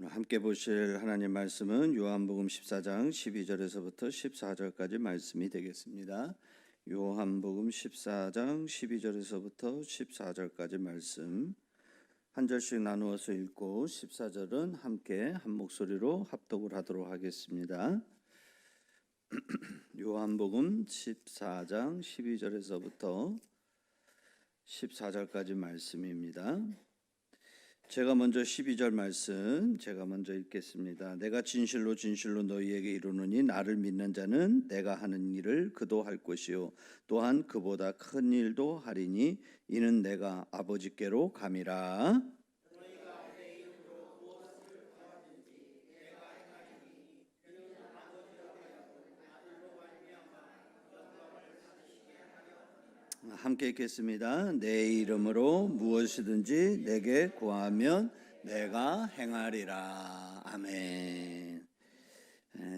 오늘 함께 보실 하나님 말씀은 요한복음 14장 12절에서부터 14절까지 말씀이 되겠습니다. 요한복음 14장 12절에서부터 14절까지 말씀 한 절씩 나누어서 읽고 14절은 함께 한 목소리로 합독을 하도록 하겠습니다. 요한복음 14장 12절에서부터 14절까지 말씀입니다. 제가 먼저 12절 말씀 제가 먼저 읽겠습니다. 내가 진실로 진실로 너희에게 이르노니 나를 믿는 자는 내가 하는 일을 그도 할 것이요 또한 그보다 큰 일도 하리니 이는 내가 아버지께로 감이라. 함께 읽겠습니다. 내 이름으로 무엇이든지 내게 구하면 내가 행하리라. 아멘.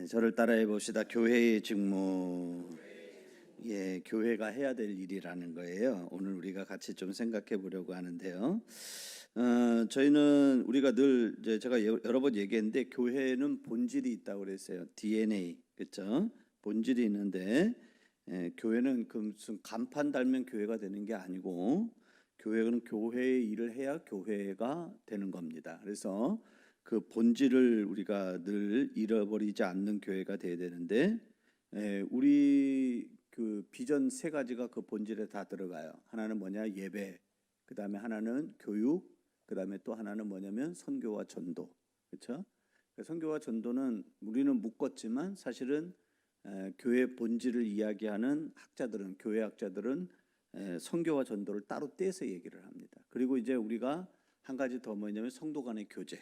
저를 따라해 봅시다. 교회의 직무. 교회가 해야 될 일이라는 거예요. 오늘 우리가 같이 좀 생각해 보려고 하는데요. 저희는 우리가 늘 제가 여러 번 얘기했는데 교회는 본질이 있다고 그랬어요. DNA, 그렇죠? 본질이 있는데 교회는 그 무슨 간판 달면 교회가 되는 게 아니고 교회는 교회의 일을 해야 교회가 되는 겁니다. 그래서 그 본질을 우리가 늘 잃어버리지 않는 교회가 돼야 되는데 우리 그 비전 세 가지가 그 본질에 다 들어가요. 하나는 뭐냐? 예배. 그다음에 하나는 교육. 그다음에 또 하나는 뭐냐면 선교와 전도. 그렇죠? 선교와 전도는 우리는 묶었지만 사실은 교회 본질을 이야기하는 학자들은 교회 학자들은 선교와 전도를 따로 떼서 얘기를 합니다. 그리고 이제 우리가 한 가지 더 뭐냐면 성도 간의 교제.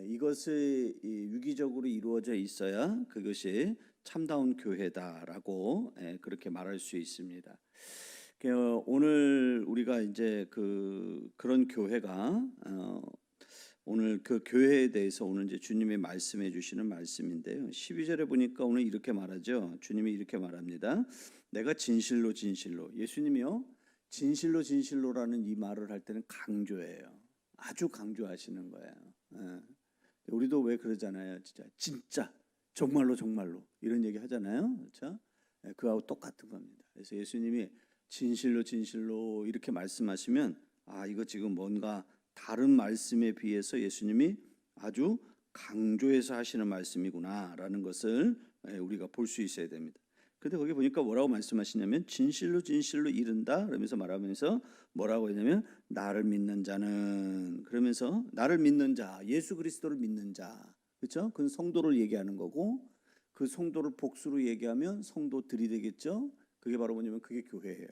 이것이 유기적으로 이루어져 있어야 그것이 참다운 교회다라고 그렇게 말할 수 있습니다. 오늘 우리가 이제 그런 교회가 오늘 그 교회에 대해서 오늘 이제 주님이 말씀해 주시는 말씀인데요. 12절에 보니까 오늘 이렇게 말하죠. 주님이 이렇게 말합니다. 내가 진실로 진실로. 예수님이요. 진실로 진실로라는 이 말을 할 때는 강조해요. 아주 강조하시는 거예요. 우리도 왜 그러잖아요. 진짜 정말로 정말로 이런 얘기 하잖아요. 그렇죠? 그하고 똑같은 겁니다. 그래서 예수님이 진실로 진실로 이렇게 말씀하시면 이거 지금 뭔가 다른 말씀에 비해서 예수님이 아주 강조해서 하시는 말씀이구나라는 것을 우리가 볼 수 있어야 됩니다. 그런데 거기 보니까 뭐라고 말씀하시냐면 진실로 진실로 이른다 그러면서 말하면서 뭐라고 했냐면 나를 믿는 자는 그러면서 나를 믿는 자 예수 그리스도를 믿는 자 그렇죠? 그건 성도를 얘기하는 거고 그 성도를 복수로 얘기하면 성도들이 되겠죠. 그게 바로 뭐냐면 그게 교회예요.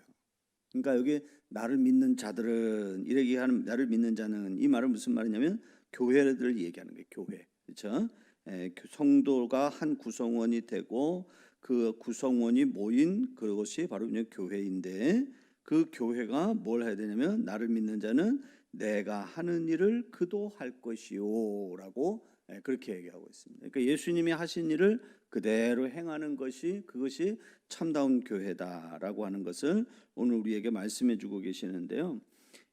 그러니까 여기 나를 믿는 자들은 이렇게 하는 나를 믿는 자는 이 말은 무슨 말이냐면 교회를 얘기하는 거예요. 교회. 그렇죠? 성도가 한 구성원이 되고 그 구성원이 모인 그것이 바로 그냥 교회인데 그 교회가 뭘 해야 되냐면 나를 믿는 자는 내가 하는 일을 그도 할 것이요라고 그렇게 얘기하고 있습니다. 그러니까 예수님이 하신 일을 그대로 행하는 것이 그것이 참다운 교회다라고 하는 것을 오늘 우리에게 말씀해 주고 계시는데요.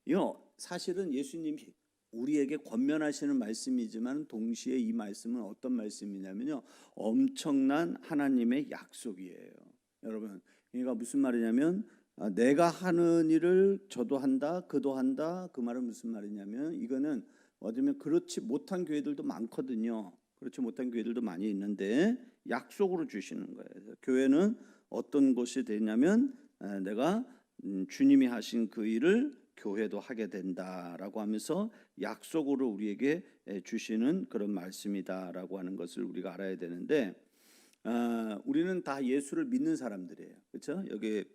이거 사실은 예수님이 우리에게 권면하시는 말씀이지만 동시에 이 말씀은 어떤 말씀이냐면요. 엄청난 하나님의 약속이에요. 여러분, 그러니까 무슨 말이냐면 내가 하는 일을 저도 한다, 그도 한다. 그 말은 무슨 말이냐면 이거는 어쩌면 그렇지 못한 교회들도 많거든요. 그렇지 못한 교회들도 많이 있는데 약속으로 주시는 거예요. 교회는 어떤 것이 되냐면 내가 주님이 하신 그 일을 교회도 하게 된다라고 하면서 약속으로 우리에게 주시는 그런 말씀이다라고 하는 것을 우리가 알아야 되는데 우리는 다 예수를 믿는 사람들이에요. 그렇죠? 여기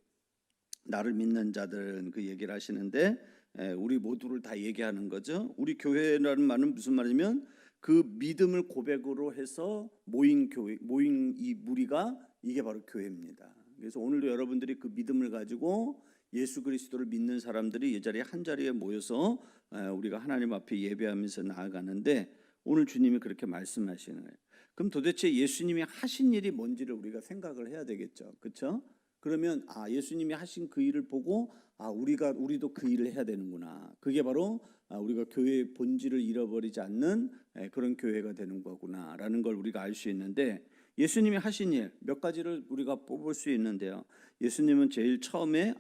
나를 믿는 자들은 그 얘기를 하시는데 우리 모두를 다 얘기하는 거죠. 우리 교회라는 말은 무슨 말이냐면 그 믿음을 고백으로 해서 모인 교회, 모인 이 무리가 이게 바로 교회입니다. 그래서 오늘도 여러분들이 그 믿음을 가지고 예수 그리스도를 믿는 사람들이 이 자리에 한 자리에 모여서 우리가 하나님 앞에 예배하면서 나아가는데 오늘 주님이 그렇게 말씀하시는 거예요. 그럼 도대체 예수님이 하신 일이 뭔지를 우리가 생각을 해야 되겠죠. 그렇죠? 그러면 예수님이 하신 그 일을 보고 우리도 그 일을 해야 되는구나. 그게 바로 우리가 교회의 본질을 잃어버리지 않는 그런 교회가 되는 거구나라는 걸 우리가 알 수 있는데, 예수님이 하신 일 몇 가지를 우리가 뽑을 수 있는데요. 예수님은 제일 처음에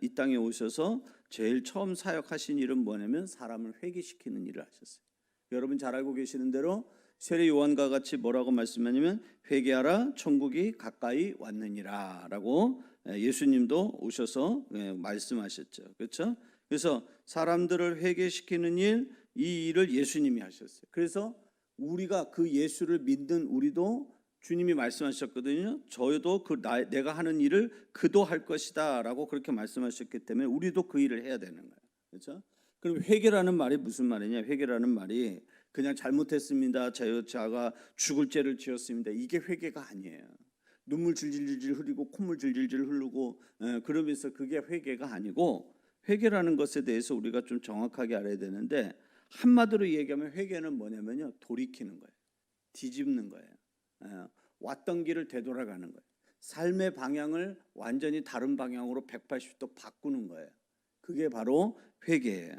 이 땅에 오셔서 제일 처음 사역하신 일은 뭐냐면 사람을 회개시키는 일을 하셨어요. 여러분 잘 알고 계시는 대로 세례 요한과 같이 뭐라고 말씀하냐면 회개하라 천국이 가까이 왔느니라 라고 예수님도 오셔서 말씀하셨죠. 그렇죠? 그래서 사람들을 회개시키는 일, 이 일을 예수님이 하셨어요. 그래서 우리가 그 예수를 믿는 우리도 주님이 말씀하셨거든요. 저도 내가 하는 일을 그도 할 것이다 라고 그렇게 말씀하셨기 때문에 우리도 그 일을 해야 되는 거예요. 그렇죠? 그럼 회개라는 말이 무슨 말이냐? 회개라는 말이 그냥 잘못했습니다, 제가 죽을 죄를 지었습니다, 이게 회개가 아니에요. 눈물 질질질 흐리고 콧물 질질질 흐르고 그러면서 그게 회개가 아니고, 회개라는 것에 대해서 우리가 좀 정확하게 알아야 되는데, 한마디로 얘기하면 회개는 뭐냐면요, 돌이키는 거예요. 뒤집는 거예요. 왔던 길을 되돌아가는 거예요. 삶의 방향을 완전히 다른 방향으로 180도 바꾸는 거예요. 그게 바로 회개예요.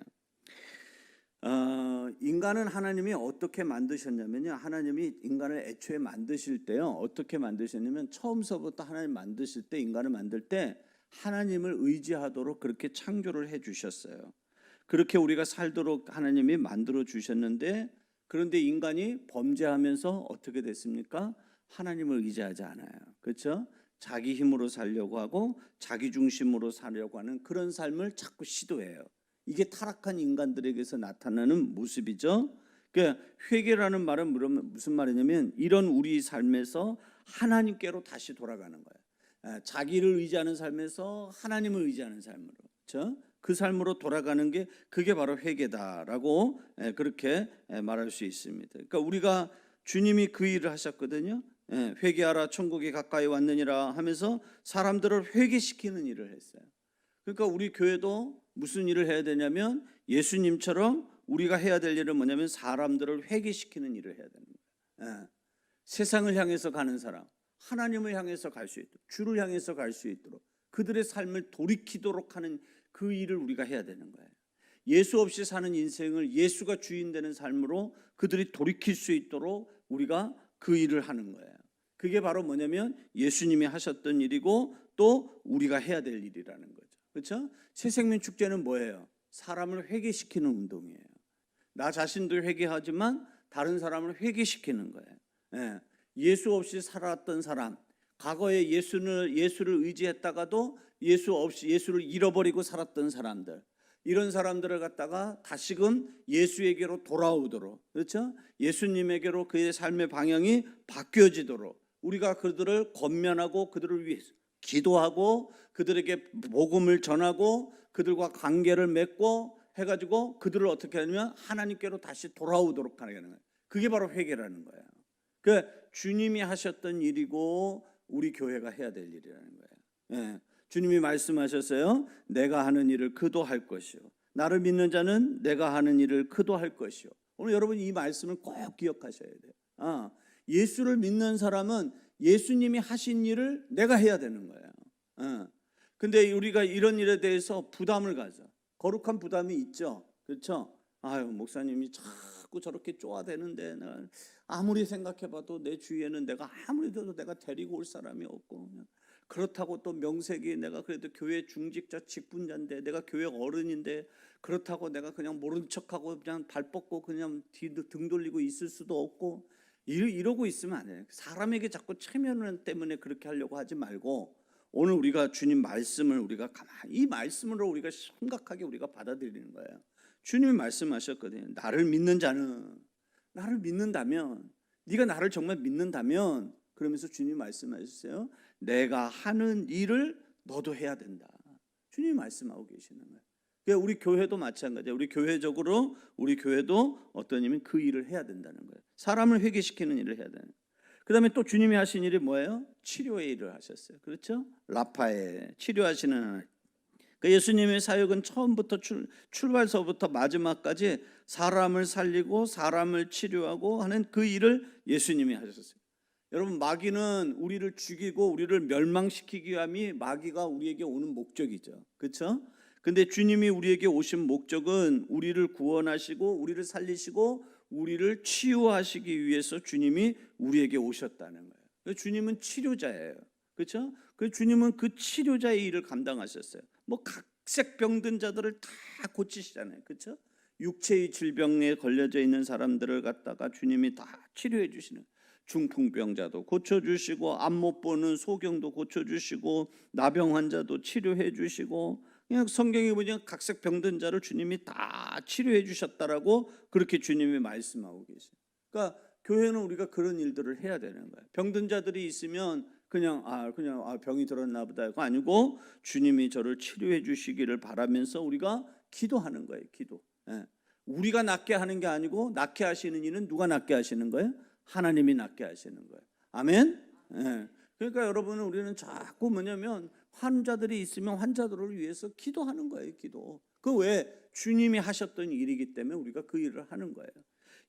인간은 하나님이 어떻게 만드셨냐면요, 하나님이 인간을 애초에 만드실 때요, 어떻게 만드셨냐면 처음서부터 하나님 만드실 때, 인간을 만들 때 하나님을 의지하도록 그렇게 창조를 해 주셨어요. 그렇게 우리가 살도록 하나님이 만들어 주셨는데, 그런데 인간이 범죄하면서 어떻게 됐습니까? 하나님을 의지하지 않아요. 그렇죠? 자기 힘으로 살려고 하고 자기 중심으로 살려고 하는 그런 삶을 자꾸 시도해요. 이게 타락한 인간들에게서 나타나는 모습이죠. 그러니까 회개라는 말은 무슨 말이냐면, 이런 우리 삶에서 하나님께로 다시 돌아가는 거예요. 자기를 의지하는 삶에서 하나님을 의지하는 삶으로, 그렇죠? 그 삶으로 돌아가는 게 그게 바로 회개다라고 그렇게 말할 수 있습니다. 그러니까 우리가 주님이 그 일을 하셨거든요. 회개하라 천국이 가까이 왔느니라 하면서 사람들을 회개시키는 일을 했어요. 그러니까 우리 교회도 무슨 일을 해야 되냐면, 예수님처럼 우리가 해야 될 일은 뭐냐면 사람들을 회개시키는 일을 해야 되는 거예요. 세상을 향해서 가는 사람, 하나님을 향해서 갈 수 있도록, 주를 향해서 갈 수 있도록 그들의 삶을 돌이키도록 하는 그 일을 우리가 해야 되는 거예요. 예수 없이 사는 인생을 예수가 주인 되는 삶으로 그들이 돌이킬 수 있도록 우리가 그 일을 하는 거예요. 그게 바로 뭐냐면 예수님이 하셨던 일이고 또 우리가 해야 될 일이라는 거죠. 그렇죠? 새생명 축제는 뭐예요? 사람을 회개시키는 운동이에요. 나 자신도 회개하지만 다른 사람을 회개시키는 거예요. 예수 없이 살았던 사람, 과거에 예수를 의지했다가도 예수를 잃어버리고 살았던 사람들, 이런 사람들을 갖다가 다시금 예수에게로 돌아오도록, 그렇죠? 예수님에게로 그의 삶의 방향이 바뀌어지도록 우리가 그들을 권면하고 그들을 위해서 기도하고 그들에게 복음을 전하고 그들과 관계를 맺고 해가지고 그들을 어떻게 하냐면 하나님께로 다시 돌아오도록 하는 거예요. 그게 바로 회개라는 거예요. 그 주님이 하셨던 일이고 우리 교회가 해야 될 일이라는 거예요. 주님이 말씀하셨어요. 내가 하는 일을 그도 할 것이요, 나를 믿는 자는 내가 하는 일을 그도 할 것이요. 오늘 여러분 이 말씀을 꼭 기억하셔야 돼요. 예수를 믿는 사람은 예수님이 하신 일을 내가 해야 되는 거예요. 근데 우리가 이런 일에 대해서 부담을 가져. 거룩한 부담이 있죠. 그렇죠? 아유, 목사님이 자꾸 저렇게 쪼아대는데 아무리 생각해봐도 내 주위에는 내가 아무리 돼도 내가 데리고 올 사람이 없고, 그렇다고 또 명색이 내가 그래도 교회 중직자 직분자인데, 내가 교회 어른인데 그렇다고 내가 그냥 모른 척하고 그냥 발 뻗고 그냥 등 돌리고 있을 수도 없고, 이러고 있으면 안 돼요. 사람에게 자꾸 체면 때문에 그렇게 하려고 하지 말고, 오늘 우리가 주님 말씀을 우리가 가만히 이 말씀으로 우리가 심각하게 우리가 받아들이는 거예요. 주님이 말씀하셨거든요. 나를 믿는 자는, 나를 믿는다면, 네가 나를 정말 믿는다면, 그러면서 주님이 말씀하셨어요. 내가 하는 일을 너도 해야 된다. 주님이 말씀하고 계시는 거예요. 그러니까 우리 교회도 마찬가지예요. 우리 교회적으로 우리 교회도 어떤 일이면 그 일을 해야 된다는 거예요. 사람을 회개시키는 일을 해야 되는 거예요. 그 다음에 또 주님이 하신 일이 뭐예요? 치료의 일을 하셨어요. 그렇죠? 라파에 치료하시는 하나님. 그 예수님의 사역은 처음부터 출발서부터 마지막까지 사람을 살리고 사람을 치료하고 하는 그 일을 예수님이 하셨어요. 여러분, 마귀는 우리를 죽이고 우리를 멸망시키기 위함이 마귀가 우리에게 오는 목적이죠. 그렇죠? 근데 주님이 우리에게 오신 목적은 우리를 구원하시고 우리를 살리시고 우리를 치유하시기 위해서 주님이 우리에게 오셨다는 거예요. 주님은 치료자예요. 그렇죠? 그 주님은 그 치료자의 일을 감당하셨어요. 뭐 각색 병든 자들을 다 고치시잖아요. 그렇죠? 육체의 질병에 걸려져 있는 사람들을 갖다가 주님이 다 치료해 주시는, 중풍병자도 고쳐주시고 앞 못 보는 소경도 고쳐주시고 나병 환자도 치료해 주시고, 그냥 성경에 보면 각색 병든 자를 주님이 다 치료해 주셨다라고 그렇게 주님이 말씀하고 계세요. 그러니까 교회는 우리가 그런 일들을 해야 되는 거예요. 병든 자들이 있으면 그냥 병이 들었나 보다 그거 아니고 주님이 저를 치료해 주시기를 바라면서 우리가 기도하는 거예요. 기도. 예. 우리가 낫게 하는 게 아니고 낫게 하시는 이는 누가 낫게 하시는 거예요? 하나님이 낫게 하시는 거예요. 아멘. 예. 그러니까 여러분은 우리는 자꾸 뭐냐면 환자들이 있으면 환자들을 위해서 기도하는 거예요. 기도. 그 왜? 주님이 하셨던 일이기 때문에 우리가 그 일을 하는 거예요.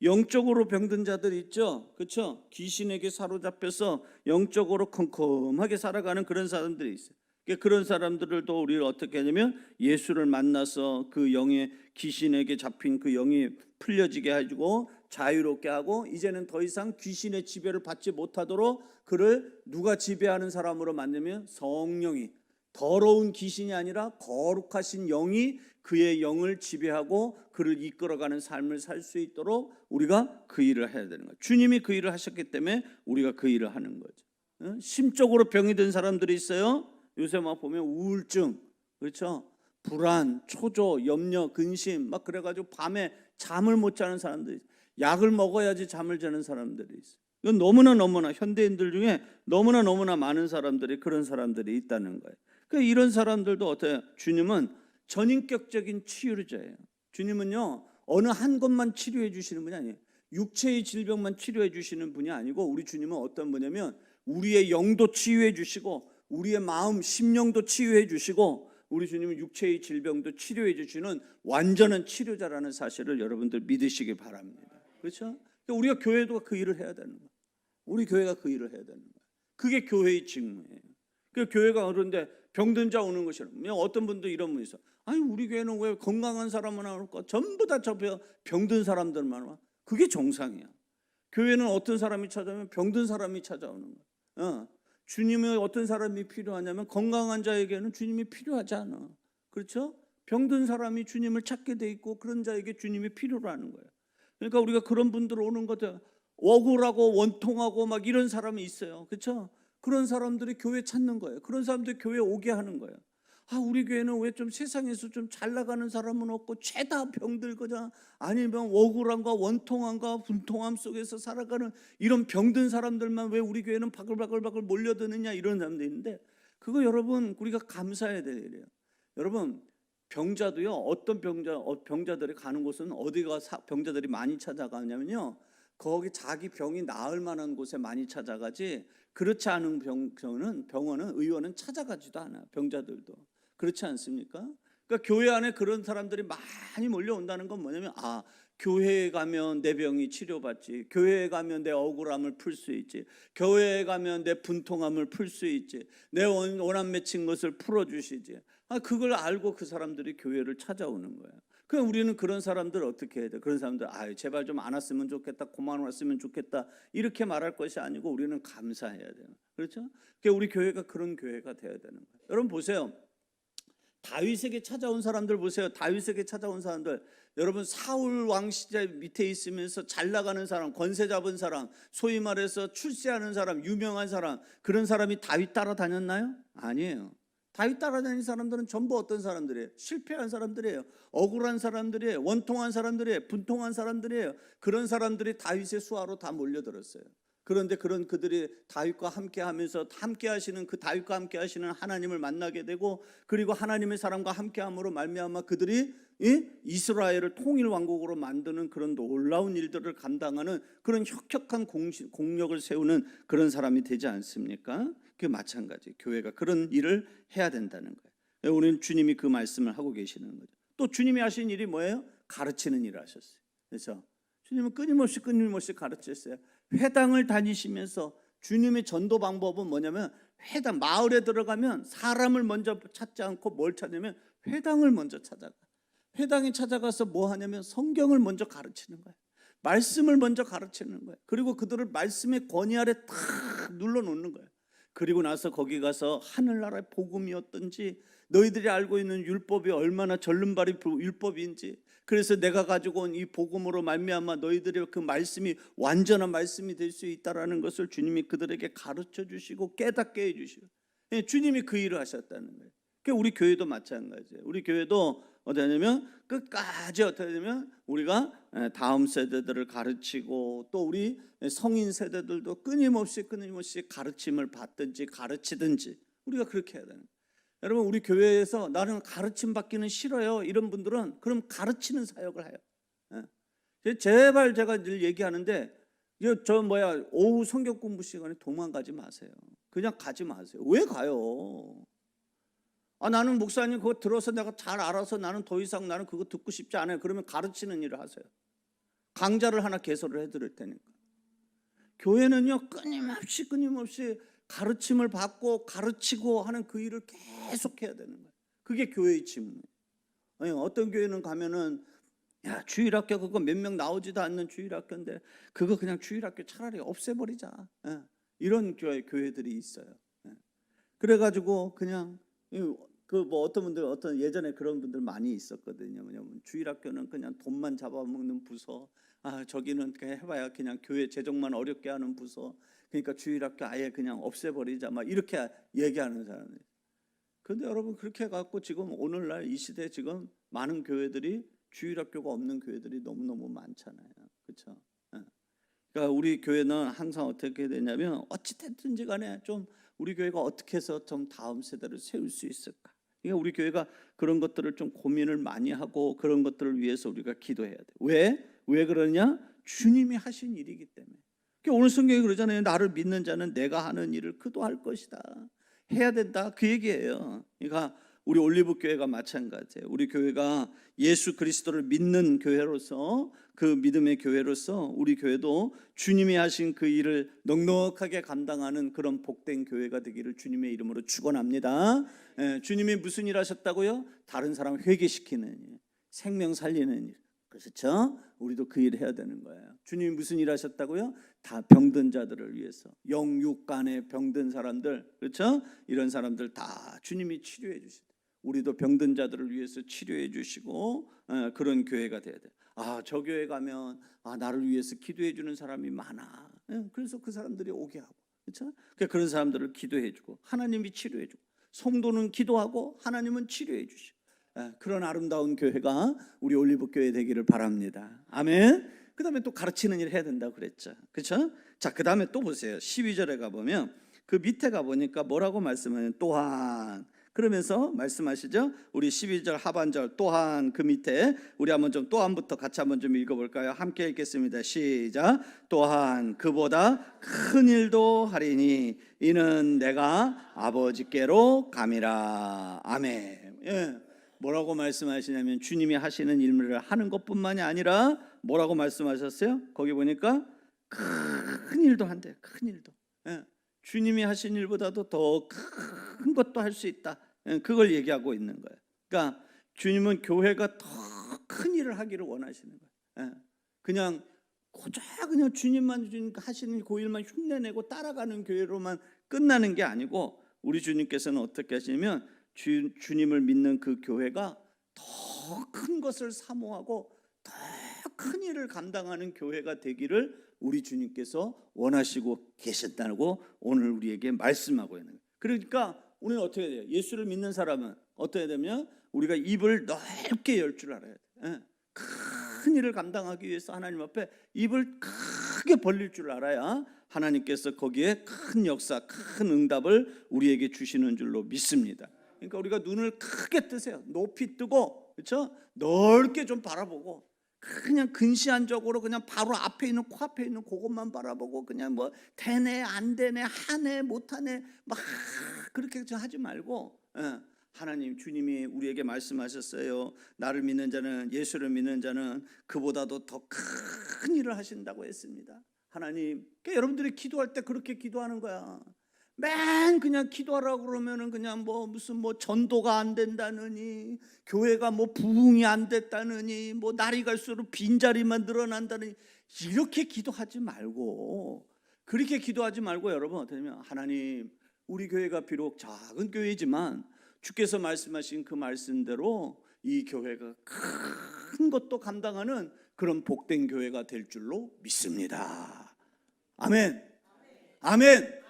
영적으로 병든 자들 있죠. 그렇죠? 귀신에게 사로잡혀서 영적으로 컴컴하게 살아가는 그런 사람들이 있어요. 그런 사람들도 우리를 어떻게 하냐면 예수를 만나서 그 영의 귀신에게 잡힌 그 영이 풀려지게 해주고 자유롭게 하고 이제는 더 이상 귀신의 지배를 받지 못하도록 그를 누가 지배하는 사람으로 만들면 성령이, 더러운 귀신이 아니라 거룩하신 영이 그의 영을 지배하고 그를 이끌어가는 삶을 살 수 있도록 우리가 그 일을 해야 되는 거예요. 주님이 그 일을 하셨기 때문에 우리가 그 일을 하는 거죠. 심적으로 병이 든 사람들이 있어요. 요새 막 보면 우울증, 그렇죠? 불안, 초조, 염려, 근심 막 그래가지고 밤에 잠을 못 자는 사람들이 있어요. 약을 먹어야지 잠을 자는 사람들이 있어요. 이건 너무나 현대인들 중에 너무나 많은 사람들이 그런 사람들이 있다는 거예요. 그러니까 이런 사람들도 어때요? 주님은 전인격적인 치유자예요. 주님은요 어느 한 것만 치료해 주시는 분이 아니에요. 육체의 질병만 치료해 주시는 분이 아니고 우리 주님은 어떤 분이냐면 우리의 영도 치유해 주시고 우리의 마음, 심령도 치유해 주시고 우리 주님은 육체의 질병도 치료해 주시는 완전한 치료자라는 사실을 여러분들 믿으시기 바랍니다. 그렇죠? 그러니까 우리가 교회도 그 일을 해야 되는 거예요. 우리 교회가 그 일을 해야 되는 거예요. 그게 교회의 직무예요. 그 교회가 그런데 병든 자 오는 것이라. 어떤 분도 이런 분이 있어. 아니 우리 교회는 왜 건강한 사람은 안 올까? 전부 다 저 병든 사람들만 와. 그게 정상이야. 교회는 어떤 사람이 찾아오면 병든 사람이 찾아오는 거야. 주님의 어떤 사람이 필요하냐면 건강한 자에게는 주님이 필요하지 않아. 그렇죠? 병든 사람이 주님을 찾게 돼 있고 그런 자에게 주님이 필요로 하는 거예요. 그러니까 우리가 그런 분들 오는 것들 억울하고 원통하고 막 이런 사람이 있어요. 그렇죠? 그런 사람들이 교회 찾는 거예요. 그런 사람들이 교회 오게 하는 거예요. 우리 교회는 왜 좀 세상에서 좀 잘 나가는 사람은 없고 죄다 병들거나 아니면 억울함과 원통함과 분통함 속에서 살아가는 이런 병든 사람들만 왜 우리 교회는 바글바글 몰려드느냐 이런 사람들이 있는데 그거 여러분 우리가 감사해야 될 일이에요. 여러분 병자도요 어떤 병자들이 가는 곳은 어디가 병자들이 많이 찾아가냐면요 거기 자기 병이 나을 만한 곳에 많이 찾아가지 그렇지 않은 병원은 의원은 찾아가지도 않아요. 병자들도 그렇지 않습니까? 그러니까 교회 안에 그런 사람들이 많이 몰려온다는 건 뭐냐면 교회에 가면 내 병이 치료받지, 교회에 가면 내 억울함을 풀 수 있지, 교회에 가면 내 분통함을 풀 수 있지, 내 원한 맺힌 것을 풀어주시지. 그걸 알고 그 사람들이 교회를 찾아오는 거예요. 그럼 우리는 그런 사람들 어떻게 해야 돼? 그런 사람들 제발 좀 안 왔으면 좋겠다, 고만 왔으면 좋겠다 이렇게 말할 것이 아니고 우리는 감사해야 돼요. 그렇죠? 그러니까 우리 교회가 그런 교회가 돼야 되는 거예요. 여러분 보세요. 다윗에게 찾아온 사람들 보세요. 다윗에게 찾아온 사람들 여러분 사울 왕 시절 밑에 있으면서 잘 나가는 사람, 권세 잡은 사람, 소위 말해서 출세하는 사람, 유명한 사람 그런 사람이 다윗 따라다녔나요? 아니에요. 다윗 따라다니는 사람들은 전부 어떤 사람들이에요? 실패한 사람들이에요. 억울한 사람들이에요. 원통한 사람들이에요. 분통한 사람들이에요. 그런 사람들이 다윗의 수하로 다 몰려들었어요. 그런데 그들이 다윗과 함께 하면서 함께 하시는 그 다윗과 함께 하시는 하나님을 만나게 되고 그리고 하나님의 사람과 함께 함으로 말미암아 그들이 이스라엘을 통일 왕국으로 만드는 그런 놀라운 일들을 감당하는 그런 혁혁한 공력을 세우는 그런 사람이 되지 않습니까? 그게 마찬가지. 교회가 그런 일을 해야 된다는 거예요. 우리는 주님이 그 말씀을 하고 계시는 거죠. 또 주님이 하신 일이 뭐예요? 가르치는 일을 하셨어요. 그래서 주님은 끊임없이 가르쳤어요. 회당을 다니시면서 주님의 전도 방법은 뭐냐면 회당 마을에 들어가면 사람을 먼저 찾지 않고 뭘 찾냐면 회당을 먼저 찾아가. 회당에 찾아가서 뭐 하냐면 성경을 먼저 가르치는 거야. 말씀을 먼저 가르치는 거야. 그리고 그들을 말씀의 권위 아래 탁 눌러놓는 거야. 그리고 나서 거기 가서 하늘나라의 복음이 어떤지, 너희들이 알고 있는 율법이 얼마나 절름발이 율법인지, 그래서 내가 가지고 온 이 복음으로 말미암아 너희들의 그 말씀이 완전한 말씀이 될 수 있다라는 것을 주님이 그들에게 가르쳐 주시고 깨닫게 해주시고, 주님이 그 일을 하셨다는 거예요. 우리 교회도 마찬가지예요. 우리 교회도 어떻게 하냐면 끝까지 어떻게 하냐면 우리가 다음 세대들을 가르치고, 또 우리 성인 세대들도 끊임없이 가르침을 받든지 가르치든지 우리가 그렇게 해야 되는 거예요. 여러분, 우리 교회에서 나는 가르침 받기는 싫어요 이런 분들은 그럼 가르치는 사역을 해요. 제발 제가 늘 얘기하는데, 오후 성경 공부 시간에 도망가지 마세요. 그냥 가지 마세요. 왜 가요? 나는 목사님 그거 들어서 내가 잘 알아서 나는 더 이상 나는 그거 듣고 싶지 않아요. 그러면 가르치는 일을 하세요. 강좌를 하나 개설을 해드릴 테니까. 교회는요, 끊임없이 가르침을 받고 가르치고 하는 그 일을 계속 해야 되는 거예요. 그게 교회의 직무예요. 어떤 교회는 가면은 야, 주일학교 그거 몇 명 나오지도 않는 주일학교인데 그거 그냥 주일학교 차라리 없애버리자. 이런 교회들이 있어요. 그래가지고 그냥 어떤 분들, 예전에 그런 분들 많이 있었거든요. 왜냐면 주일학교는 그냥 돈만 잡아먹는 부서, 저기는 그냥 해봐야 그냥 교회 재정만 어렵게 하는 부서, 그러니까 주일학교 아예 그냥 없애버리자, 막 이렇게 얘기하는 사람들. 그런데 여러분, 그렇게 해갖고 지금 오늘날 이 시대에 지금 많은 교회들이 주일학교가 없는 교회들이 너무너무 많잖아요. 그렇죠? 그러니까 우리 교회는 항상 어떻게 되냐면 어찌됐든지 간에 좀 우리 교회가 어떻게 해서 좀 다음 세대를 세울 수 있을까? 그러니까 우리 교회가 그런 것들을 좀 고민을 많이 하고 그런 것들을 위해서 우리가 기도해야 돼. 왜 그러냐? 주님이 하신 일이기 때문에. 그러니까 오늘 성경이 그러잖아요. 나를 믿는 자는 내가 하는 일을 그도 할 것이다. 해야 된다. 그 얘기예요. 그러니까 우리 올리브 교회가 마찬가지예요. 우리 교회가 예수 그리스도를 믿는 교회로서, 그 믿음의 교회로서 우리 교회도 주님이 하신 그 일을 넉넉하게 감당하는 그런 복된 교회가 되기를 주님의 이름으로 축원합니다. 주님이 무슨 일 하셨다고요? 다른 사람 회개시키는 일, 생명 살리는 일. 그렇죠? 우리도 그 일을 해야 되는 거예요. 주님이 무슨 일 하셨다고요? 다 병든 자들을 위해서, 영육간에 병든 사람들, 그렇죠? 이런 사람들 다 주님이 치료해 주시다. 우리도 병든 자들을 위해서 치료해 주시고 그런 교회가 돼야 돼. 저 교회 가면 나를 위해서 기도해 주는 사람이 많아. 그래서 그 사람들이 오게 하고, 그렇죠? 그런 사람들을 기도해 주고 하나님이 치료해 주고, 성도는 기도하고 하나님은 치료해 주시고, 그런 아름다운 교회가 우리 올리브 교회 되기를 바랍니다. 아멘. 그 다음에 또 가르치는 일 해야 된다고 그랬죠. 그렇죠? 자, 그 다음에 또 보세요. 12절에 가보면 그 밑에 가보니까 뭐라고 말씀하냐면 또한, 그러면서 말씀하시죠. 우리 12절 하반절 또한, 그 밑에 우리 한번 좀 또한부터 같이 한번 좀 읽어볼까요? 함께 읽겠습니다. 시작. 또한 그보다 큰 일도 하리니 이는 내가 아버지께로 감이라. 아멘. 뭐라고 말씀하시냐면 주님이 하시는 일을 하는 것뿐만이 아니라 뭐라고 말씀하셨어요? 거기 보니까 큰 일도 한대. 큰 일도. 주님이 하신 일보다도 더 큰 것도 할 수 있다. 그걸 얘기하고 있는 거예요. 그러니까 주님은 교회가 더 큰 일을 하기를 원하시는 거예요. 그냥 주님만 하시는 그 일만 흉내내고 따라가는 교회로만 끝나는 게 아니고, 우리 주님께서는 어떻게 하시냐면 주님을 믿는 그 교회가 더 큰 것을 사모하고 더 큰 일을 감당하는 교회가 되기를 우리 주님께서 원하시고 계신다고 오늘 우리에게 말씀하고 있는 거예요. 그러니까 우리는 어떻게 해야 돼요? 예수를 믿는 사람은 어떻게 되면 우리가 입을 넓게 열 줄 알아야 돼요. 큰 일을 감당하기 위해서 하나님 앞에 입을 크게 벌릴 줄 알아야 하나님께서 거기에 큰 역사, 큰 응답을 우리에게 주시는 줄로 믿습니다. 그러니까 우리가 눈을 크게 뜨세요. 높이 뜨고, 그렇죠? 넓게 좀 바라보고, 그냥 근시안적으로 그냥 바로 앞에 있는, 코앞에 있는 그것만 바라보고 그냥 뭐 되네 안 되네 하네 못하네 막 그렇게 하지 말고, 하나님 주님이 우리에게 말씀하셨어요. 나를 믿는 자는, 예수를 믿는 자는 그보다도 더 큰 일을 하신다고 했습니다. 하나님, 그러니까 여러분들이 기도할 때 그렇게 기도하는 거야. 맨 그냥 기도하라고 그러면은 그냥 뭐 무슨 뭐 전도가 안 된다느니, 교회가 뭐 부흥이 안 됐다느니, 뭐 날이 갈수록 빈자리만 늘어난다느니, 이렇게 기도하지 말고, 그렇게 기도하지 말고 여러분 어떠냐면, 하나님, 우리 교회가 비록 작은 교회지만 주께서 말씀하신 그 말씀대로 이 교회가 큰 것도 감당하는 그런 복된 교회가 될 줄로 믿습니다. 아멘. 아멘.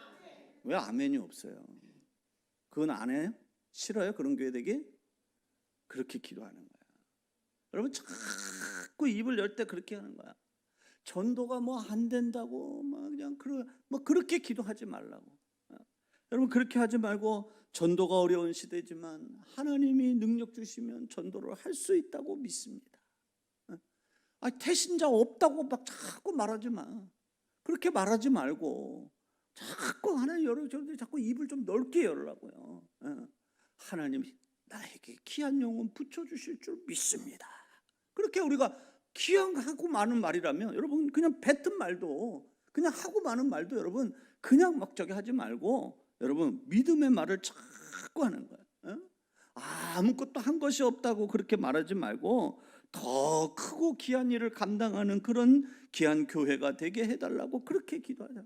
왜 아멘이 없어요? 그건 안 해요? 싫어요? 그런 교회 되기? 그렇게 기도하는 거야. 여러분 자꾸 입을 열 때 그렇게 하는 거야. 전도가 뭐 안 된다고 막 그냥 뭐 그렇게 기도하지 말라고. 여러분 그렇게 하지 말고, 전도가 어려운 시대지만 하나님이 능력 주시면 전도를 할 수 있다고 믿습니다. 태신자 없다고 막 자꾸 말하지 마. 그렇게 말하지 말고 자꾸 하나님 자꾸 입을 좀 넓게 열으라고요. 하나님 나에게 귀한 영혼 붙여주실 줄 믿습니다. 그렇게 우리가 귀하고 많은 말이라면, 여러분 그냥 뱉은 말도, 그냥 하고 많은 말도 여러분 그냥 막 저기 하지 말고, 여러분 믿음의 말을 자꾸 하는 거예요. 아무것도 한 것이 없다고 그렇게 말하지 말고, 더 크고 귀한 일을 감당하는 그런 귀한 교회가 되게 해달라고 그렇게 기도하자.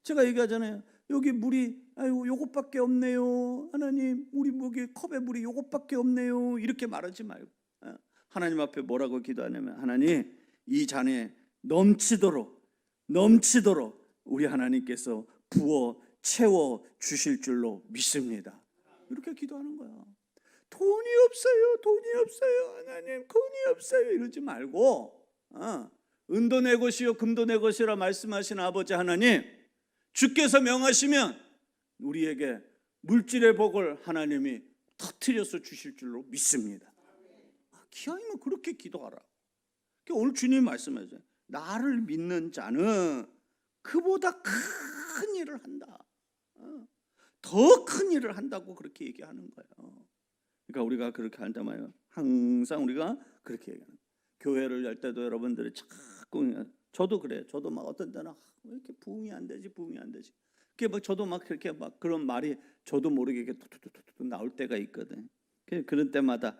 제가 얘기하잖아요. 여기 물이 요것밖에 없네요. 하나님, 우리 여기 컵에 물이 요것밖에 없네요. 이렇게 말하지 말고, 하나님 앞에 뭐라고 기도하냐면, 하나님, 이 잔에 넘치도록 우리 하나님께서 부어 채워 주실 줄로 믿습니다. 이렇게 기도하는 거야. 돈이 없어요 하나님, 돈이 없어요 이러지 말고, 은도 내 것이요 금도 내 것이라 말씀하신 아버지 하나님, 주께서 명하시면 우리에게 물질의 복을 하나님이 터뜨려서 주실 줄로 믿습니다. 기왕이면 그렇게 기도하라. 오늘 주님이 말씀하세요. 나를 믿는 자는 그보다 큰 일을 한다. 더 큰 일을 한다고 그렇게 얘기하는 거예요. 그러니까 우리가 그렇게 한단 말이에요. 항상 우리가 그렇게 얘기하는 거예요. 교회를 열 때도 여러분들이 자꾸, 저도 그래요. 저도 막 어떤 때는 왜 이렇게 부흥이 안 되지. 그게 막 저도 막 그렇게 막 그런 말이 저도 모르게 이렇게 툭툭툭툭 나올 때가 있거든. 그런 때마다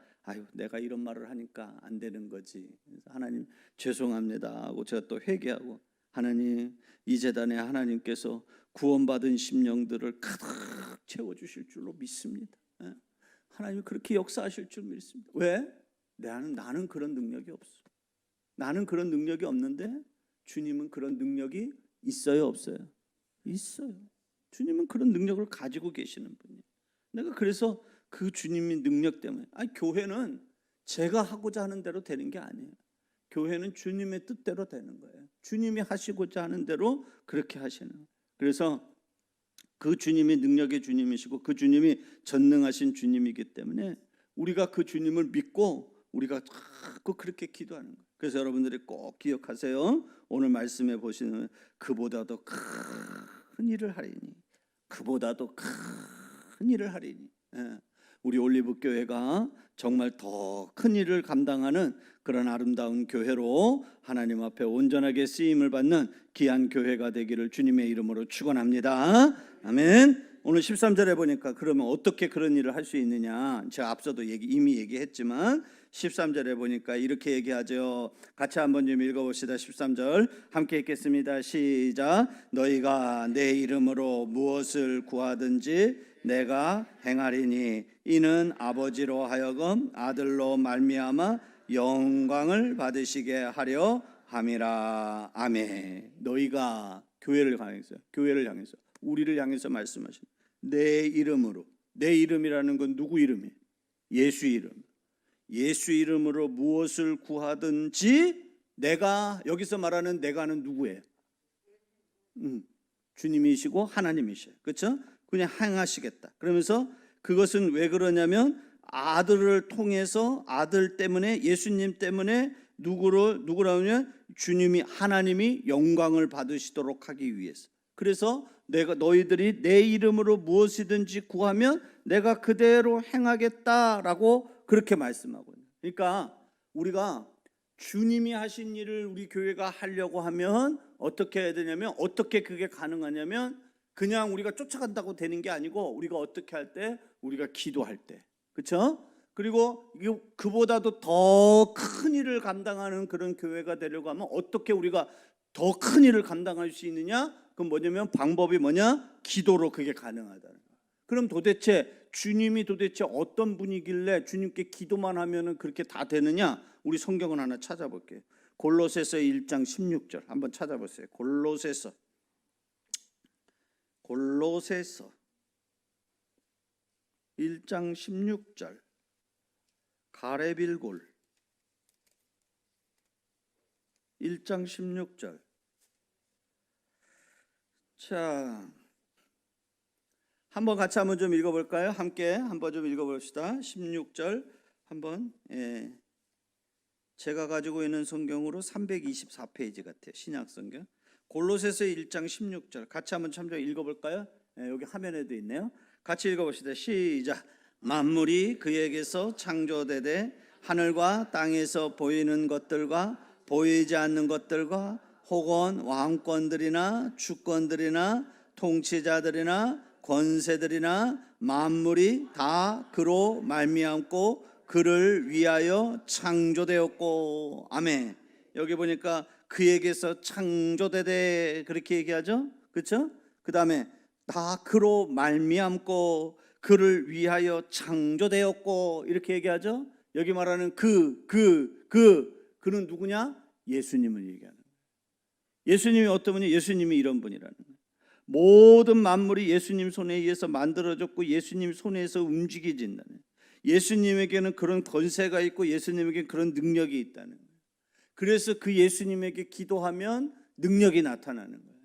내가 이런 말을 하니까 안 되는 거지. 그래서 하나님 죄송합니다 하고 제가 또 회개하고, 하나님, 이 재단에 하나님께서 구원받은 심령들을 가득 채워주실 줄로 믿습니다. 하나님 그렇게 역사하실 줄 믿습니다. 왜? 나는 그런 능력이 없어. 나는 그런 능력이 없는데 주님은 그런 능력이 있어요, 없어요? 있어요. 주님은 그런 능력을 가지고 계시는 분이에요. 내가 그래서 그 주님의 능력 때문에, 교회는 제가 하고자 하는 대로 되는 게 아니에요. 교회는 주님의 뜻대로 되는 거예요. 주님이 하시고자 하는 대로 그렇게 하시는 거예요. 그래서 그 주님이 능력의 주님이시고 그 주님이 전능하신 주님이기 때문에 우리가 그 주님을 믿고 우리가 자꾸 그렇게 기도하는 거예요. 그래서 여러분들이 꼭 기억하세요. 오늘 말씀해 보시는, 그보다도 큰 일을 하리니, 그보다도 큰 일을 하리니. 우리 올리브 교회가 정말 더 큰 일을 감당하는 그런 아름다운 교회로 하나님 앞에 온전하게 쓰임을 받는 귀한 교회가 되기를 주님의 이름으로 축원합니다. 아멘. 오늘 13절에 보니까 그러면 어떻게 그런 일을 할 수 있느냐, 제가 앞서도 이미 얘기했지만 13절에 보니까 이렇게 얘기하죠. 같이 한번 좀 읽어봅시다. 13절 함께 읽겠습니다. 시작. 너희가 내 이름으로 무엇을 구하든지 내가 행하리니 이는 아버지로 하여금 아들로 말미암아 영광을 받으시게 하려 함이라. 아멘. 너희가 교회를 향해서 우리를 향해서 말씀하신 내 이름으로, 내 이름이라는 건 누구 이름이에요? 예수 이름. 예수 이름으로 무엇을 구하든지, 내가, 여기서 말하는 내가는 누구예요? 주님이시고 하나님이셔요. 그렇죠? 그냥 행하시겠다. 그러면서 그것은 왜 그러냐면 아들을 통해서, 아들 때문에, 예수님 때문에 누구라면 주님이, 하나님이 영광을 받으시도록 하기 위해서. 그래서 너희들이 내 이름으로 무엇이든지 구하면 내가 그대로 행하겠다라고 그렇게 말씀하고 있는. 그러니까 우리가 주님이 하신 일을 우리 교회가 하려고 하면 어떻게 해야 되냐면, 어떻게 그게 가능하냐면, 그냥 우리가 쫓아간다고 되는 게 아니고 우리가 어떻게 할 때? 우리가 기도할 때. 그렇죠? 그리고 그보다도 더 큰 일을 감당하는 그런 교회가 되려고 하면 어떻게 우리가 더 큰 일을 감당할 수 있느냐? 그럼 뭐냐면 방법이 뭐냐? 기도로 그게 가능하다는 거예요. 그럼 도대체 주님이 도대체 어떤 분이길래 주님께 기도만 하면은 그렇게 다 되느냐? 우리 성경을 하나 찾아볼게요. 골로새서 1장 16절 한번 찾아보세요. 골로새서 1장 16절 가레빌골 1장 16절. 자, 한번 같이 한번 좀 읽어볼까요? 함께 한번 좀 읽어봅시다. 16절 한번. 제가 가지고 있는 성경으로 324페이지 같아요. 신약 성경. 골로새서 1장 16절 같이 한번 참조 읽어볼까요? 여기 화면에도 있네요. 같이 읽어봅시다. 시작. 만물이 그에게서 창조되되 하늘과 땅에서 보이는 것들과 보이지 않는 것들과 혹은 왕권들이나 주권들이나 통치자들이나 권세들이나 만물이 다 그로 말미암고 그를 위하여 창조되었고. 아멘. 여기 보니까 그에게서 창조되되 그렇게 얘기하죠. 그렇죠? 그 다음에 다 그로 말미암고 그를 위하여 창조되었고 이렇게 얘기하죠. 여기 말하는 그는 누구냐? 예수님을 얘기하는 거예요. 예수님이 어떤 분이? 예수님이 이런 분이라는 거예요. 모든 만물이 예수님 손에 의해서 만들어졌고 예수님 손에서 움직여진다는 거예요. 예수님에게는 그런 권세가 있고 예수님에게 그런 능력이 있다는 거예요. 그래서 그 예수님에게 기도하면 능력이 나타나는 거예요.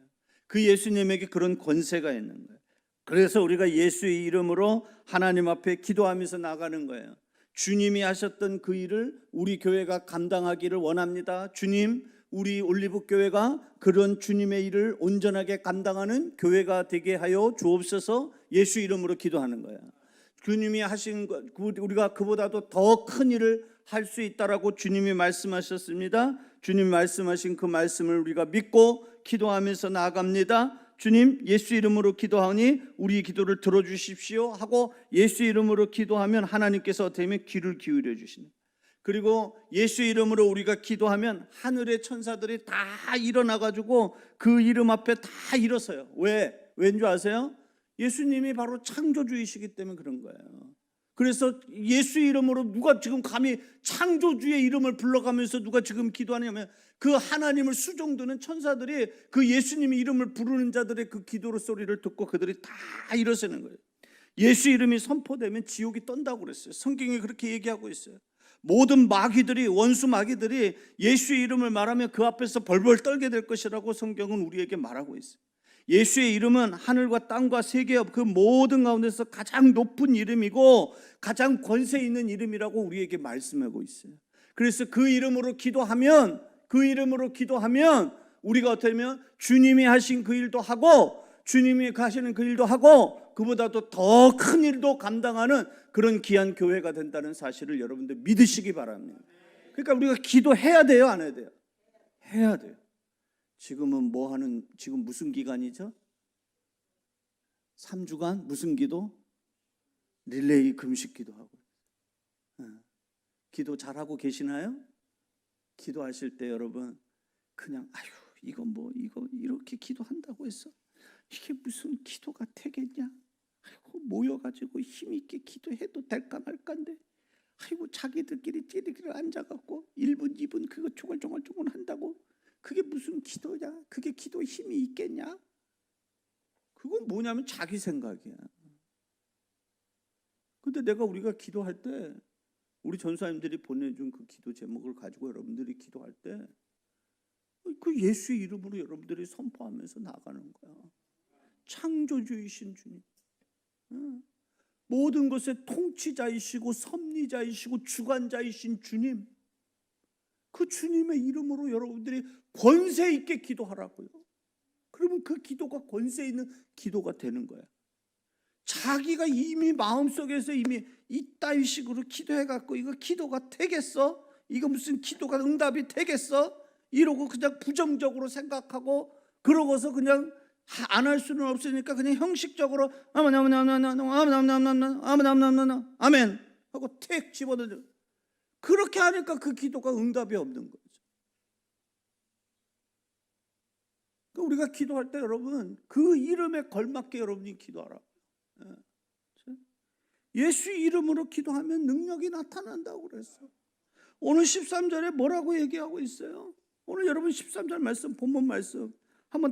그 예수님에게 그런 권세가 있는 거예요. 그래서 우리가 예수의 이름으로 하나님 앞에 기도하면서 나가는 거예요. 주님이 하셨던 그 일을 우리 교회가 감당하기를 원합니다. 주님, 우리 올리브교회가 그런 주님의 일을 온전하게 감당하는 교회가 되게 하여 주옵소서. 예수 이름으로 기도하는 거예요. 주님이 하신 것, 우리가 그보다도 더 큰 일을 할 수 있다라고 주님이 말씀하셨습니다. 주님 말씀하신 그 말씀을 우리가 믿고 기도하면서 나아갑니다. 주님, 예수 이름으로 기도하니 우리 기도를 들어주십시오 하고 예수 이름으로 기도하면 하나님께서 어떻게 귀를 기울여 주시는. 그리고 예수 이름으로 우리가 기도하면 하늘의 천사들이 다 일어나가지고 그 이름 앞에 다 일어서요. 왜인 줄 아세요? 예수님이 바로 창조주이시기 때문에 그런 거예요. 그래서 예수 이름으로 누가 지금 감히 창조주의 이름을 불러가면서 누가 지금 기도하냐면 그 하나님을 수종드는 천사들이 그 예수님의 이름을 부르는 자들의 그 기도 소리를 듣고 그들이 다 일어서는 거예요. 예수 이름이 선포되면 지옥이 떤다고 그랬어요. 성경이 그렇게 얘기하고 있어요. 모든 마귀들이, 원수 마귀들이 예수의 이름을 말하면 그 앞에서 벌벌 떨게 될 것이라고 성경은 우리에게 말하고 있어요. 예수의 이름은 하늘과 땅과 세계 그 모든 가운데서 가장 높은 이름이고 가장 권세 있는 이름이라고 우리에게 말씀하고 있어요. 그래서 그 이름으로 기도하면 우리가 어떻게 하면 주님이 하신 그 일도 하고 주님이 하시는 그 일도 하고 그보다도 더 큰 일도 감당하는 그런 귀한 교회가 된다는 사실을 여러분들 믿으시기 바랍니다. 그러니까 우리가 기도해야 돼요, 안 해야 돼요? 해야 돼요. 지금은 지금 무슨 기간이죠? 3주간 무슨 기도? 릴레이 금식 기도하고. 기도 잘하고 계시나요? 기도하실 때 여러분 그냥 이거 이렇게 기도한다고 했어? 이게 무슨 기도가 되겠냐? 모여가지고 힘있게 기도해도 될까 말까인데 자기들끼리 앉아갖고 1분 2분 그거 조글조글 한다고 그게 무슨 기도냐? 그게 기도 힘이 있겠냐? 그건 뭐냐면 자기 생각이야. 근데 우리가 기도할 때 우리 전사님들이 보내준 그 기도 제목을 가지고 여러분들이 기도할 때 그 예수의 이름으로 여러분들이 선포하면서 나가는 거야. 창조주이신 주님, 모든 것의 통치자이시고 섭리자이시고 주관자이신 주님, 그 주님의 이름으로 여러분들이 권세 있게 기도하라고요. 그러면 그 기도가 권세 있는 기도가 되는 거야. 자기가 이미 마음속에서 이미 이따위 식으로 기도해갖고 이거 기도가 되겠어? 이거 무슨 기도가 응답이 되겠어? 이러고 그냥 부정적으로 생각하고 그러고서 그냥 안 할 수는 없으니까 그냥 형식적으로 아멘 하고 택 집어넣어. 그렇게 하니까 그 기도가 응답이 없는 거죠. 우리가 기도할 때 여러분 그 이름에 걸맞게 여러분이 기도하라. 예수 이름으로 기도하면 능력이 나타난다고 그랬어. 오늘 13절에 뭐라고 얘기하고 있어요? 오늘 여러분 13절 말씀, 본문 말씀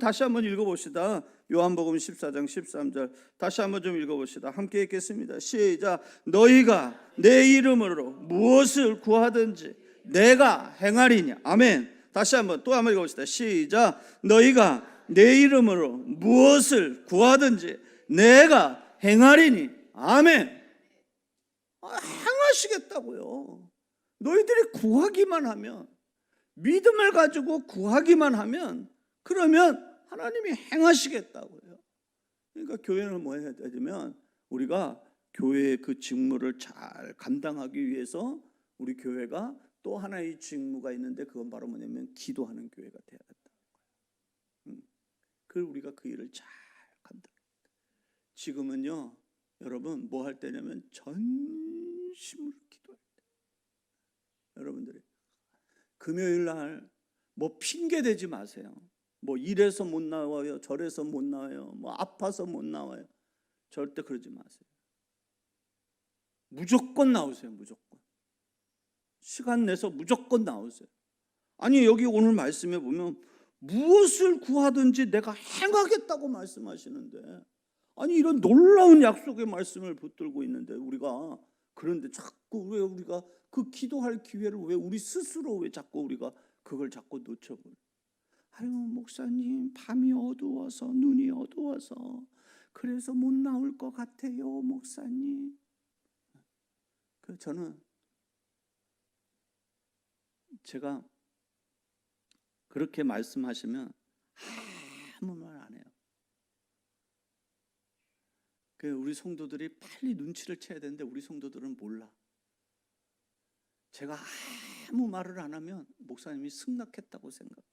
다시 한번 읽어봅시다. 요한복음 14장 13절 다시 한번 좀 읽어봅시다. 함께 읽겠습니다. 시작. 너희가 내 이름으로 무엇을 구하든지 내가 행하리니. 아멘. 다시 한번 또 한번 읽어봅시다. 시작. 너희가 내 이름으로 무엇을 구하든지 내가 행하리니. 아멘. 행하시겠다고요. 너희들이 구하기만 하면, 믿음을 가지고 구하기만 하면, 그러면 하나님이 행하시겠다고요. 그러니까 교회는 뭐 해야 되냐면 우리가 교회의 그 직무를 잘 감당하기 위해서 우리 교회가 또 하나의 직무가 있는데, 그건 바로 뭐냐면 기도하는 교회가 돼야 된다. 그걸 우리가 그 일을 잘 감당. 지금은요 여러분 뭐 할 때냐면 전심으로 기도할 때. 여러분들이 금요일 날 뭐 핑계 대지 마세요. 뭐 이래서 못 나와요, 저래서 못 나와요, 뭐 아파서 못 나와요. 절대 그러지 마세요. 무조건 나오세요. 무조건 시간 내서 무조건 나오세요. 아니 여기 오늘 말씀에 보면 무엇을 구하든지 내가 행하겠다고 말씀하시는데, 아니 이런 놀라운 약속의 말씀을 붙들고 있는데 우리가, 그런데 자꾸 왜 우리가 그 기도할 기회를 왜 우리 스스로 왜 자꾸 우리가 그걸 자꾸 놓쳐버려. 아유 목사님 밤이 어두워서, 눈이 어두워서 그래서 못 나올 것 같아요 목사님. 저는 제가 그렇게 말씀하시면 아무 말 안 해요. 우리 성도들이 빨리 눈치를 채야 되는데 우리 성도들은 몰라. 제가 아무 말을 안 하면 목사님이 승낙했다고 생각.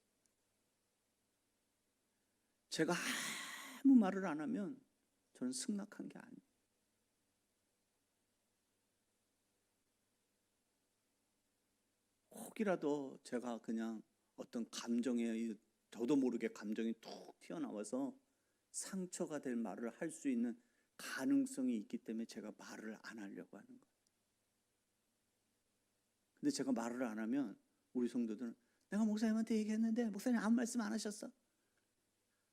제가 아무 말을 안 하면 저는 승낙한 게 아니에요. 혹이라도 제가 그냥 어떤 감정에, 저도 모르게 감정이 툭 튀어나와서 상처가 될 말을 할 수 있는 가능성이 있기 때문에 제가 말을 안 하려고 하는 거예요. 근데 제가 말을 안 하면 우리 성도들은 내가 목사님한테 얘기했는데 목사님 아무 말씀 안 하셨어.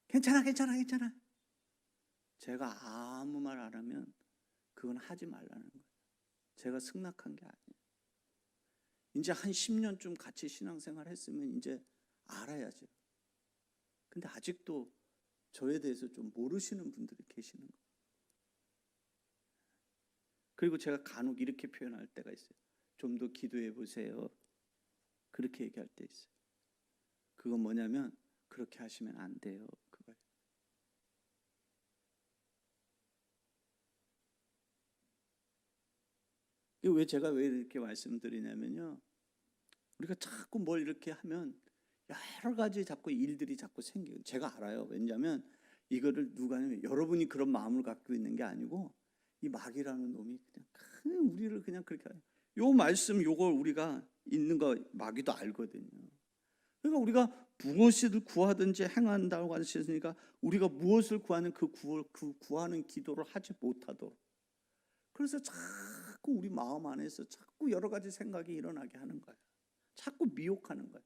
괜찮아. 제가 아무 말 안 하면 그건 하지 말라는 거예요. 제가 승낙한 게 아니에요. 이제 한 10년쯤 같이 신앙생활 했으면 이제 알아야죠. 근데 아직도 저에 대해서 좀 모르시는 분들이 계시는 거예요. 그리고 제가 간혹 이렇게 표현할 때가 있어요. 좀 더 기도해 보세요. 그렇게 얘기할 때 있어요. 그건 뭐냐면 그렇게 하시면 안 돼요. 그거예요. 왜 제가 왜 이렇게 말씀드리냐면요, 우리가 자꾸 뭘 이렇게 하면 여러 가지 자꾸 일들이 자꾸 생겨요. 제가 알아요. 왜냐하면 이거를 누가 하냐면 여러분이 그런 마음을 갖고 있는 게 아니고 이 마귀라는 놈이 그냥 우리를 그냥 그렇게 해요. 요 말씀 요걸 우리가 있는 거 마귀도 알거든요. 그러니까 우리가 무엇을 구하든지 행한다고 하셨으니까 우리가 무엇을 구하는 그 구하는 기도를 하지 못하도록, 그래서 자꾸 우리 마음 안에서 자꾸 여러 가지 생각이 일어나게 하는 거예요. 자꾸 미혹하는 거예요.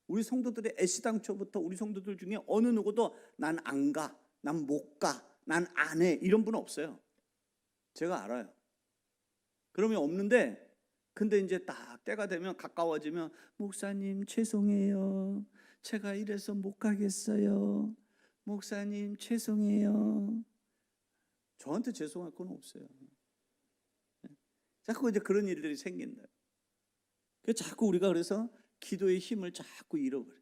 우리 성도들의 애시당초부터 우리 성도들 중에 어느 누구도 난 안 가, 난 못 가, 난 안 해 이런 분은 없어요. 제가 알아요. 그러면 없는데, 근데 이제 딱 때가 되면 가까워지면 목사님 죄송해요. 제가 이래서 못 가겠어요. 목사님 죄송해요. 저한테 죄송할 건 없어요. 자꾸 이제 그런 일들이 생긴다. 그래서 자꾸 우리가 그래서 기도의 힘을 자꾸 잃어버려요.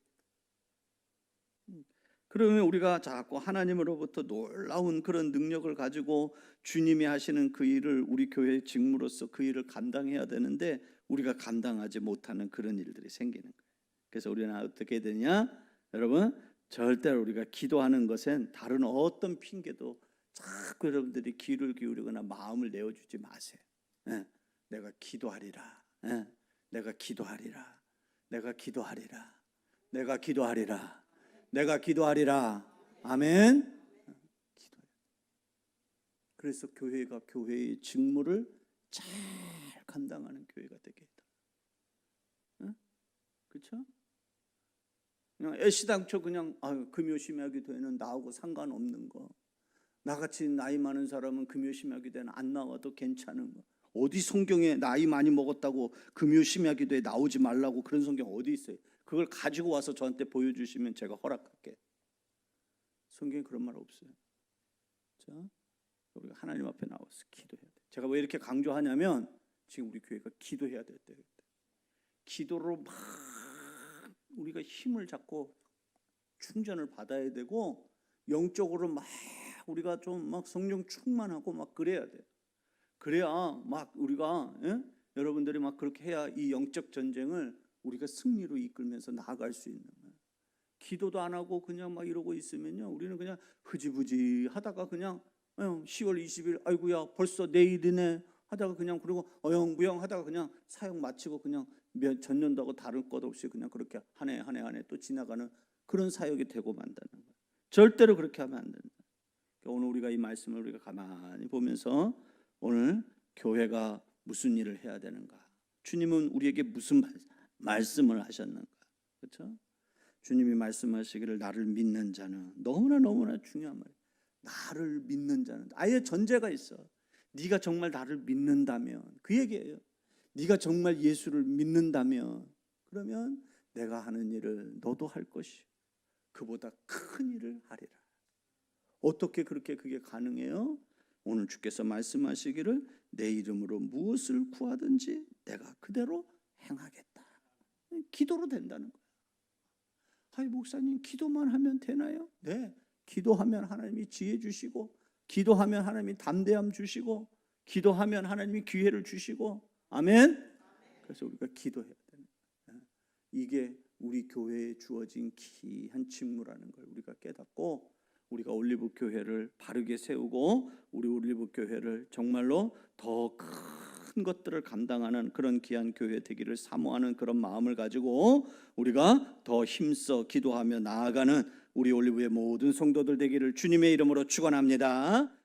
그러면 우리가 자꾸 하나님으로부터 놀라운 그런 능력을 가지고 주님이 하시는 그 일을 우리 교회의 직무로서 그 일을 감당해야 되는데 우리가 감당하지 못하는 그런 일들이 생기는 거예요. 그래서 우리는 어떻게 되냐? 여러분, 절대로 우리가 기도하는 것엔 다른 어떤 핑계도 자꾸 여러분들이 귀를 기울이거나 마음을 내어주지 마세요. 예, 내가 기도하리라. 예, 내가 기도하리라. 내가 기도하리라. 내가 기도하리라. 내가 기도하리라. 아멘. 기도해. 그래서 교회가 교회의 직무를 잘 감당하는 교회가 되게 했다. 예? 그렇죠? 그냥 애시당초 그냥 금요심야기 되는 나하고 상관없는 거. 나같이 나이 많은 사람은 금요심야기 되는 안 나와도 괜찮은 거. 어디 성경에 나이 많이 먹었다고 금요심야기도에 나오지 말라고 그런 성경 어디 있어요? 그걸 가지고 와서 저한테 보여주시면 제가 허락할게. 성경에 그런 말 없어요. 자, 우리가 하나님 앞에 나와서 기도해야 돼. 제가 왜 이렇게 강조하냐면 지금 우리 교회가 기도해야 될 때, 기도로 막 우리가 힘을 잡고 충전을 받아야 되고 영적으로 막 우리가 좀 막 성령 충만하고 막 그래야 돼. 그래야 막 우리가 여러분들이 막 그렇게 해야 이 영적 전쟁을 우리가 승리로 이끌면서 나아갈 수 있는 거예요. 기도도 안 하고 그냥 막 이러고 있으면요, 우리는 그냥 흐지부지 하다가 그냥 10월 20일 아이고야 벌써 내일이네 하다가 그냥 그리고 어영부영 하다가 그냥 사역 마치고 그냥 전년도하고 다를 것 없이 그냥 그렇게 한 해 또 지나가는 그런 사역이 되고 만다는 거예요. 절대로 그렇게 하면 안 된다. 오늘 우리가 이 말씀을 우리가 가만히 보면서 오늘 교회가 무슨 일을 해야 되는가? 주님은 우리에게 무슨 말씀을 하셨는가? 그렇죠? 주님이 말씀하시기를 나를 믿는 자는 너무나 중요한 말이에요. 나를 믿는 자는 아예 전제가 있어. 네가 정말 나를 믿는다면 그 얘기예요. 네가 정말 예수를 믿는다면 그러면 내가 하는 일을 너도 할 것이요 그보다 큰 일을 하리라. 어떻게 그렇게 그게 가능해요? 오늘 주께서 말씀하시기를 내 이름으로 무엇을 구하든지 내가 그대로 행하겠다. 기도로 된다는 거예요. 아이 목사님 기도만 하면 되나요? 네, 기도하면 하나님이 지혜 주시고 기도하면 하나님이 담대함 주시고 기도하면 하나님이 기회를 주시고 아멘. 그래서 우리가 기도해야 되는 거예요. 이게 우리 교회에 주어진 귀한 직무라는 걸 우리가 깨닫고 우리가 올리브 교회를 바르게 세우고 우리 올리브 교회를 정말로 더 큰 것들을 감당하는 그런 귀한 교회 되기를 사모하는 그런 마음을 가지고 우리가 더 힘써 기도하며 나아가는 우리 올리브의 모든 성도들 되기를 주님의 이름으로 축원합니다.